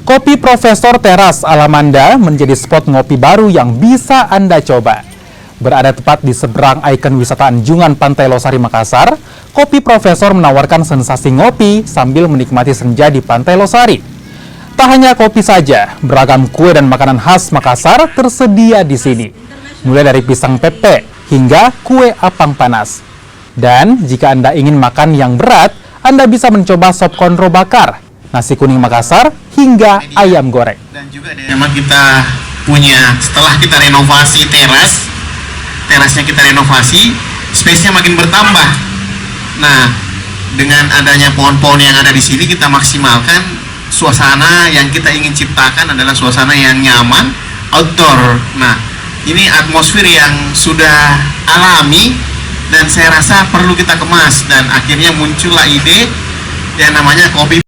Kopi Profesor Teras Alamanda menjadi spot ngopi baru yang bisa Anda coba. Berada tepat di seberang ikon wisata anjungan Pantai Losari, Makassar, Kopi Profesor menawarkan sensasi ngopi sambil menikmati senja di Pantai Losari. Tak hanya kopi saja, beragam kue dan makanan khas Makassar tersedia di sini. Mulai dari pisang pepe hingga kue apang panas. Dan jika Anda ingin makan yang berat, Anda bisa mencoba sop konro bakar, nasi kuning Makassar, hingga ayam goreng. Dan juga memang kita punya, setelah kita renovasi terasnya kita renovasi, space-nya makin bertambah. Nah, dengan adanya pohon-pohon yang ada di sini, kita maksimalkan suasana yang kita ingin ciptakan adalah suasana yang nyaman, outdoor. Nah, ini atmosfer yang sudah alami dan saya rasa perlu kita kemas, dan akhirnya muncullah ide yang namanya kopi